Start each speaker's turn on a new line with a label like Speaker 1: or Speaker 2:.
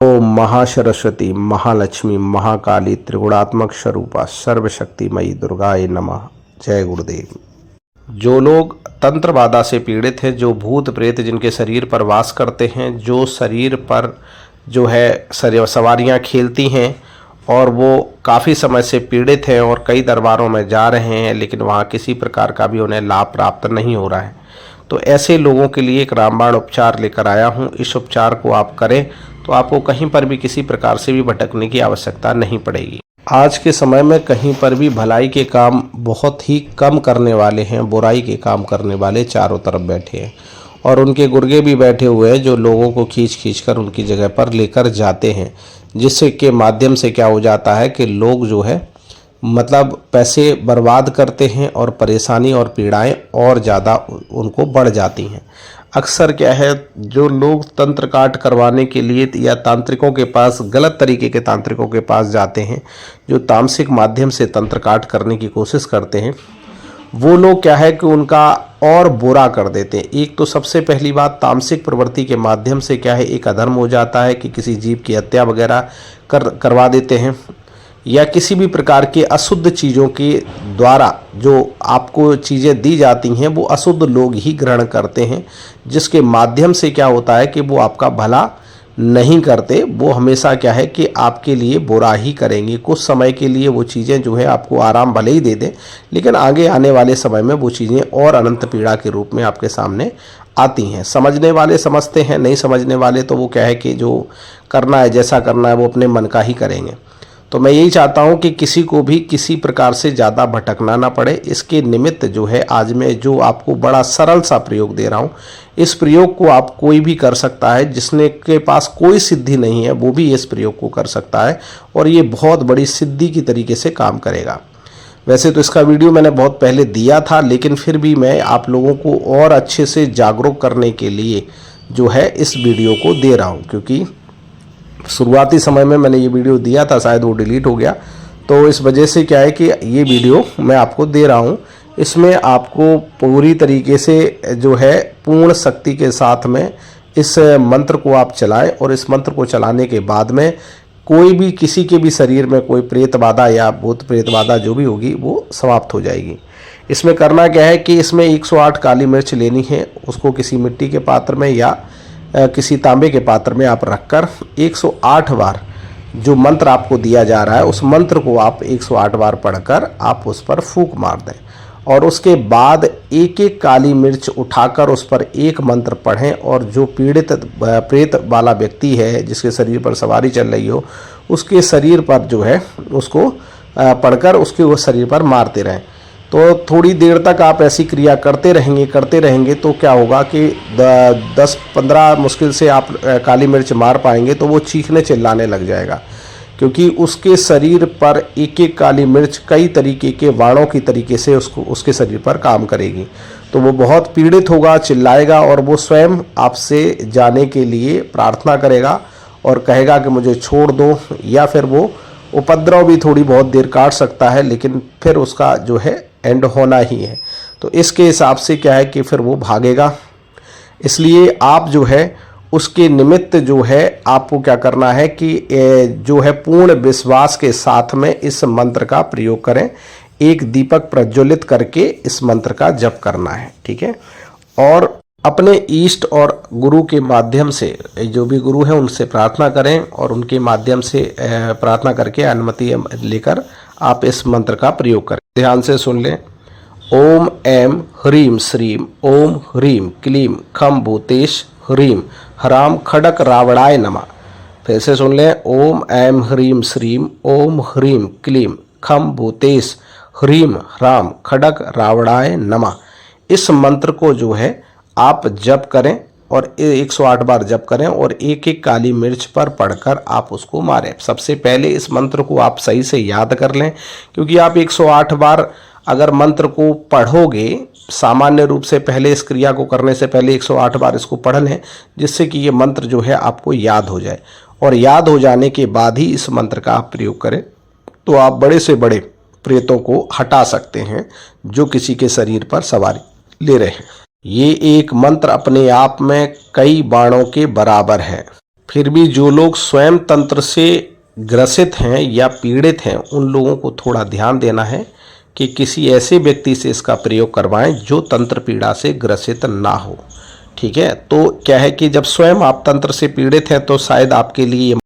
Speaker 1: ओम महासरस्वती महालक्ष्मी महाकाली त्रिगुणात्मक स्वरूपा सर्वशक्तिमयी दुर्गाय नमः। जय गुरुदेव। जो लोग तंत्र बाधा से पीड़ित हैं, जो भूत प्रेत जिनके शरीर पर वास करते हैं, जो शरीर पर जो है सवारियां खेलती हैं और वो काफ़ी समय से पीड़ित हैं और कई दरबारों में जा रहे हैं लेकिन वहाँ किसी प्रकार का भी उन्हें लाभ प्राप्त नहीं हो रहा है, तो ऐसे लोगों के लिए एक रामबाण उपचार लेकर आया हूँ। इस उपचार को आप करें तो आपको कहीं पर भी किसी प्रकार से भी भटकने की आवश्यकता नहीं पड़ेगी। आज के समय में कहीं पर भी भलाई के काम बहुत ही कम करने वाले हैं, बुराई के काम करने वाले चारों तरफ बैठे हैं और उनके गुर्गे भी बैठे हुए हैं जो लोगों को खींच खींच कर उनकी जगह पर लेकर जाते हैं, जिससे के माध्यम से क्या हो जाता है कि लोग जो है मतलब पैसे बर्बाद करते हैं और परेशानी और पीड़ाएं और ज़्यादा उनको बढ़ जाती हैं। अक्सर क्या है, जो लोग तंत्र काट करवाने के लिए या तांत्रिकों के पास, गलत तरीके के तांत्रिकों के पास जाते हैं, जो तामसिक माध्यम से तंत्र काट करने की कोशिश करते हैं, वो लोग क्या है कि उनका और बुरा कर देते हैं। एक तो सबसे पहली बात, तामसिक प्रवृत्ति के माध्यम से क्या है एक अधर्म हो जाता है कि किसी जीव की हत्या वगैरह करवा देते हैं या किसी भी प्रकार के अशुद्ध चीज़ों के द्वारा जो आपको चीज़ें दी जाती हैं वो अशुद्ध लोग ही ग्रहण करते हैं, जिसके माध्यम से क्या होता है कि वो आपका भला नहीं करते, वो हमेशा क्या है कि आपके लिए बुरा ही करेंगे। कुछ समय के लिए वो चीज़ें जो है आपको आराम भले ही दे दें, लेकिन आगे आने वाले समय में वो चीज़ें और अनंत पीड़ा के रूप में आपके सामने आती हैं। समझने वाले समझते हैं, नहीं समझने वाले तो वो क्या है कि जो करना है, जैसा करना है वो अपने मन का ही करेंगे। तो मैं यही चाहता हूं कि किसी को भी किसी प्रकार से ज़्यादा भटकना ना पड़े। इसके निमित्त जो है आज मैं जो आपको बड़ा सरल सा प्रयोग दे रहा हूं, इस प्रयोग को आप कोई भी कर सकता है। जिसने के पास कोई सिद्धि नहीं है वो भी इस प्रयोग को कर सकता है और ये बहुत बड़ी सिद्धि की तरीके से काम करेगा। वैसे तो इसका वीडियो मैंने बहुत पहले दिया था, लेकिन फिर भी मैं आप लोगों को और अच्छे से जागरूक करने के लिए जो है इस वीडियो को दे रहा हूँ, क्योंकि शुरुआती समय में मैंने ये वीडियो दिया था, शायद वो डिलीट हो गया, तो इस वजह से क्या है कि ये वीडियो मैं आपको दे रहा हूँ। इसमें आपको पूरी तरीके से जो है पूर्ण शक्ति के साथ में इस मंत्र को आप चलाएं और इस मंत्र को चलाने के बाद में कोई भी किसी के भी शरीर में कोई प्रेत बाधा या भूत प्रेत बाधा जो भी होगी वो समाप्त हो जाएगी। इसमें करना क्या है कि इसमें 108 काली मिर्च लेनी है, उसको किसी मिट्टी के पात्र में या किसी तांबे के पात्र में आप रखकर 108 बार जो मंत्र आपको दिया जा रहा है उस मंत्र को आप 108 बार पढ़कर आप उस पर फूंक मार दें और उसके बाद एक एक काली मिर्च उठाकर उस पर एक मंत्र पढ़ें और जो पीड़ित प्रेत वाला व्यक्ति है जिसके शरीर पर सवारी चल रही हो उसके शरीर पर जो है उसको पढ़कर उसके उस शरीर पर मारते रहें। तो थोड़ी देर तक आप ऐसी क्रिया करते रहेंगे तो क्या होगा कि 10-15 मुश्किल से आप काली मिर्च मार पाएंगे तो वो चीखने चिल्लाने लग जाएगा, क्योंकि उसके शरीर पर एक एक काली मिर्च कई तरीके के वाणों की तरीके से उसके शरीर पर काम करेगी। तो वो बहुत पीड़ित होगा, चिल्लाएगा और वो स्वयं आपसे जाने के लिए प्रार्थना करेगा और कहेगा कि मुझे छोड़ दो, या फिर वो उपद्रव भी थोड़ी बहुत देर काट सकता है लेकिन फिर उसका जो है एंड होना ही है। तो इसके हिसाब से क्या है कि फिर वो भागेगा। इसलिए आप जो है उसके निमित्त जो है आपको क्या करना है कि जो है पूर्ण विश्वास के साथ में इस मंत्र का प्रयोग करें। एक दीपक प्रज्वलित करके इस मंत्र का जप करना है, ठीक है। और अपने इष्ट और गुरु के माध्यम से, जो भी गुरु हैं उनसे प्रार्थना करें और उनके माध्यम से प्रार्थना करके अनुमति लेकर आप इस मंत्र का प्रयोग करें। ध्यान से सुन लें। ओम ऐं ह्रीं श्रीं ओम ह्रीं क्लीं खम भूतेश ह्रीं हराम खड़क रावणाय नमः। फिर से सुन लें। ओम ऐं ह्रीं श्रीं ओम ह्रीं क्लीं खम भूतेश ह्रीं हराम खड़क रावणाय नमः। इस मंत्र को जो है आप जप करें और 108 बार जप करें और एक एक काली मिर्च पर पढ़कर आप उसको मारें। सबसे पहले इस मंत्र को आप सही से याद कर लें, क्योंकि आप 108 बार अगर मंत्र को पढ़ोगे सामान्य रूप से, पहले इस क्रिया को करने से पहले 108 बार इसको पढ़ लें, जिससे कि ये मंत्र जो है आपको याद हो जाए। और याद हो जाने के बाद ही इस मंत्र का आप प्रयोग करें तो आप बड़े से बड़े प्रेतों को हटा सकते हैं जो किसी के शरीर पर सवारी ले रहे हैं। ये एक मंत्र अपने आप में कई बाणों के बराबर है। फिर भी जो लोग स्वयं तंत्र से ग्रसित हैं या पीड़ित हैं, उन लोगों को थोड़ा ध्यान देना है कि किसी ऐसे व्यक्ति से इसका प्रयोग करवाएं जो तंत्र पीड़ा से ग्रसित ना हो। ठीक है, तो क्या है कि जब स्वयं आप तंत्र से पीड़ित हैं तो शायद आपके लिए